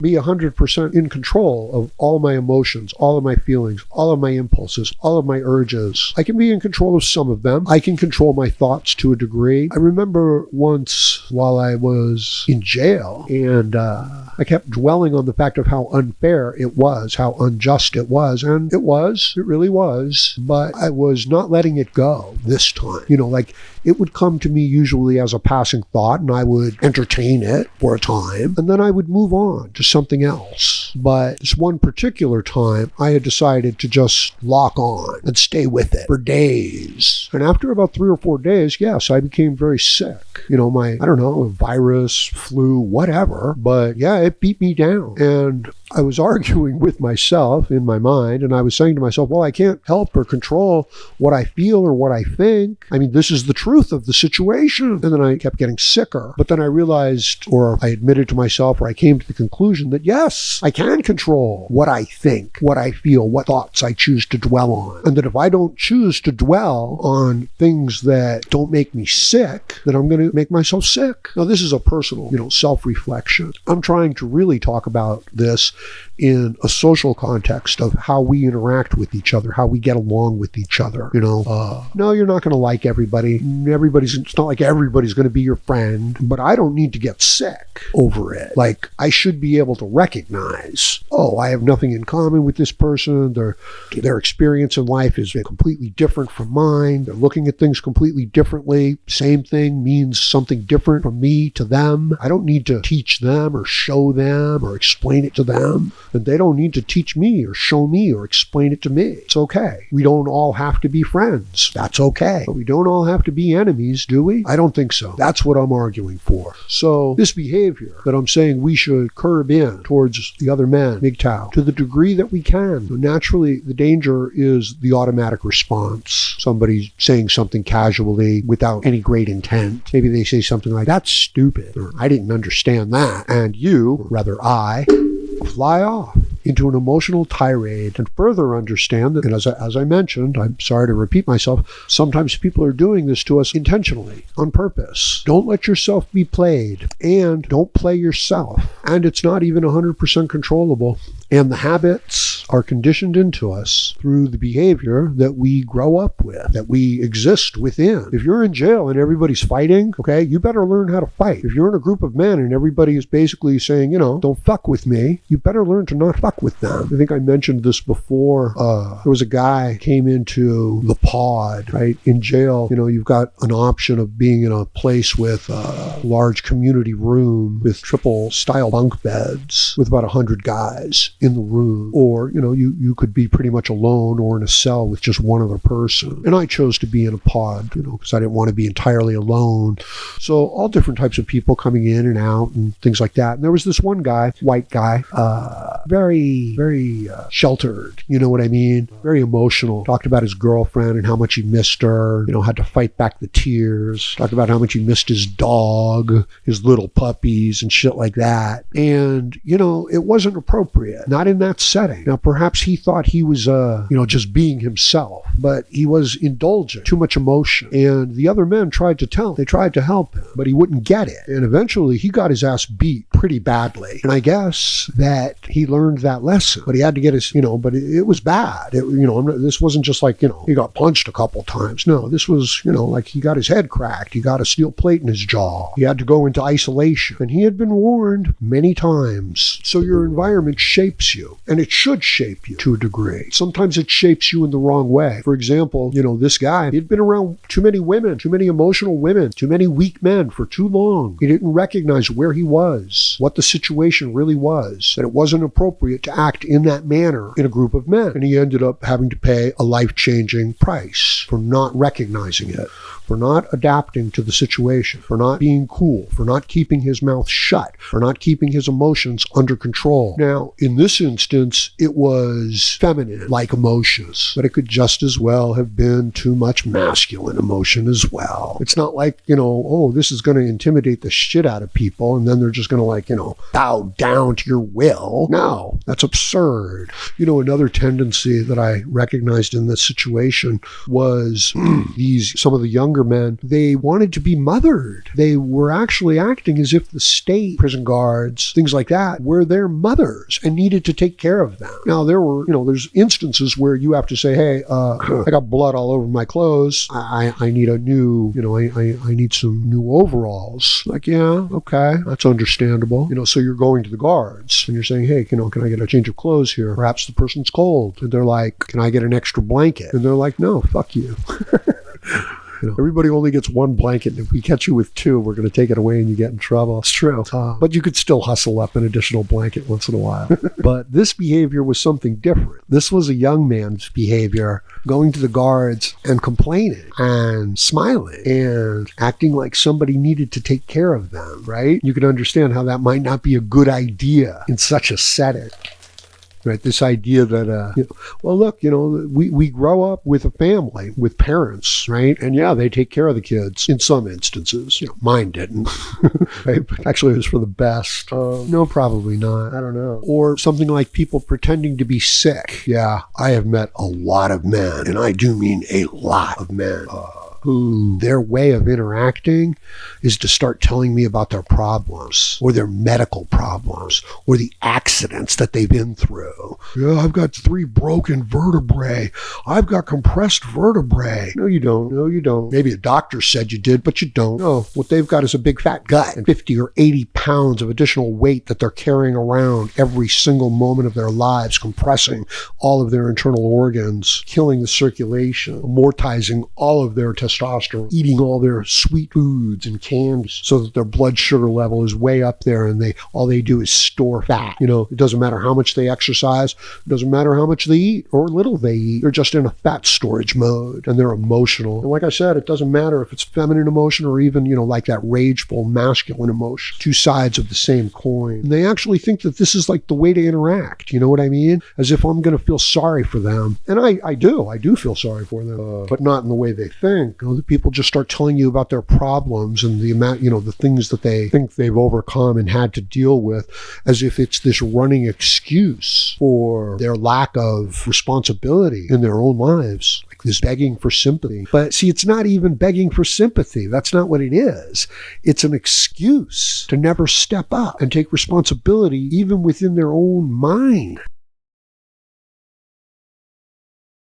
be 100% in control of all my emotions, all of my feelings, all of my impulses, all of my urges. I can be in control of some of them. I can control my thoughts to a degree. I remember once while I was in jail, and I kept dwelling on the fact of how unfair it was, how unjust it was, and it really was, but I was not letting it go this time. Like, it would come to me usually as a passing thought, and I would entertain it for a time, and then I would move on to something else. But this one particular time, I had decided to just lock on and stay with it for days. And after about 3 or 4 days, yes, I became very sick. I don't know, virus, flu, whatever. But yeah, it beat me down. And I was arguing with myself in my mind, and I was saying to myself, well, I can't help or control what I feel or what I think. I mean, this is the truth of the situation. And then I kept getting sicker. But then I realized, or I admitted to myself, or I came to the conclusion that yes, I can control what I think, what I feel, what thoughts I choose to dwell on. And that if I don't choose to dwell on things that don't make me sick, then I'm going to make myself sick. Now, this is a personal, self-reflection. I'm trying to really talk about this in a social context of how we interact with each other, how we get along with each other. No, you're not going to like everybody. It's not like everybody's going to be your friend, but I don't need to get sick over it. Like, I should be able to recognize, oh, I have nothing in common with this person. Their experience in life is completely different from mine. They're looking at things completely differently. Same thing means something different from me to them. I don't need to teach them or show them or explain it to them. And they don't need to teach me or show me or explain it to me. It's okay. We don't all have to be friends. That's okay. But we don't all have to be enemies, do we? I don't think so. That's what I'm arguing for. So this behavior that I'm saying we should curb in towards the other men, MGTOW, to the degree that we can. So naturally, the danger is the automatic response. Somebody's saying something casually without any great intent. Maybe they say something like, that's stupid, or I didn't understand that. And you, or rather I, fly off into an emotional tirade and further understand that, and as I mentioned, I'm sorry to repeat myself, sometimes people are doing this to us intentionally, on purpose. Don't let yourself be played, and don't play yourself. And it's not even 100% controllable. And the habits are conditioned into us through the behavior that we grow up with, that we exist within. If you're in jail and everybody's fighting, okay, you better learn how to fight. If you're in a group of men and everybody is basically saying, don't fuck with me, you better learn to not fuck with them. I think I mentioned this before. There was a guy came into the pod, right? In jail, you've got an option of being in a place with a large community room with triple style bunk beds with about 100 guys in the room, or you could be pretty much alone or in a cell with just one other person. And I chose to be in a pod, because I didn't want to be entirely alone. So all different types of people coming in and out and things like that. And there was this one guy, white guy, very, very sheltered, you know what I mean? Very emotional. Talked about his girlfriend and how much he missed her, had to fight back the tears. Talked about how much he missed his dog, his little puppies and shit like that. And, it wasn't appropriate. Not in that setting. Now, perhaps he thought he was, just being himself, but he was indulgent, too much emotion. And the other men tried to help him, but he wouldn't get it. And eventually he got his ass beat pretty badly. And I guess that he learned that lesson, but he had to get his, but it was bad. This wasn't just like, he got punched a couple times. No, this was, like he got his head cracked. He got a steel plate in his jaw. He had to go into isolation. And he had been warned many times. So your environment shapes you, and it should shape you to a degree. Sometimes it shapes you in the wrong way. For example, this guy, he'd been around too many women, too many emotional women, too many weak men for too long. He didn't recognize where he was, what the situation really was, that it wasn't appropriate to act in that manner in a group of men. And he ended up having to pay a life-changing price for not recognizing it, for not adapting to the situation, for not being cool, for not keeping his mouth shut, for not keeping his emotions under control. Now, in this instance, it was feminine-like emotions, but it could just as well have been too much masculine emotion as well. It's not like, this is going to intimidate the shit out of people, and then they're just going to bow down to your will. No, No, that's absurd. Another tendency that I recognized in this situation was some of the younger men, they wanted to be mothered. They were actually acting as if the state, prison guards, things like that, were their mothers and needed to take care of them. Now, there's instances where you have to say, hey, I got blood all over my clothes. I need a new, I need some new overalls. Like, yeah, okay, that's understandable. So you're going to the guards and you're saying, hey, can I get a change of clothes here? Perhaps the person's cold. And they're like, can I get an extra blanket? And they're like, no, fuck you. Everybody only gets one blanket, and if we catch you with two, we're going to take it away and you get in trouble. It's true. But you could still hustle up an additional blanket once in a while. But this behavior was something different. This was a young man's behavior, going to the guards and complaining and smiling and acting like somebody needed to take care of them, right? You can understand how that might not be a good idea in such a setting. Right, this idea that, well, look, we grow up with a family, with parents, right? And yeah, they take care of the kids in some instances. Mine didn't. Right? But actually, it was for the best. No, probably not. I don't know. Or something like people pretending to be sick. Yeah, I have met a lot of men, and I do mean a lot of men, who their way of interacting is to start telling me about their problems or their medical problems or the accidents that they've been through. Yeah, I've got 3 broken vertebrae. I've got compressed vertebrae. No, you don't. No, you don't. Maybe a doctor said you did, but you don't. No, what they've got is a big fat gut and 50 or 80 pounds of additional weight that they're carrying around every single moment of their lives, compressing all of their internal organs, killing the circulation, amortizing all of their testosterone, eating all their sweet foods and candies so that their blood sugar level is way up there, and all they do is store fat. It doesn't matter how much they exercise, it doesn't matter how much they eat or little they eat. They're just in a fat storage mode, and they're emotional. And like I said, it doesn't matter if it's feminine emotion or even, like that rageful masculine emotion. 2 sides of the same coin. And they actually think that this is like the way to interact. You know what I mean? As if I'm going to feel sorry for them. And I do feel sorry for them, but not in the way they think. The people just start telling you about their problems and the amount, the things that they think they've overcome and had to deal with, as if it's this running excuse for their lack of responsibility in their own lives. Like this begging for sympathy. But see, it's not even begging for sympathy. That's not what it is. It's an excuse to never step up and take responsibility even within their own mind.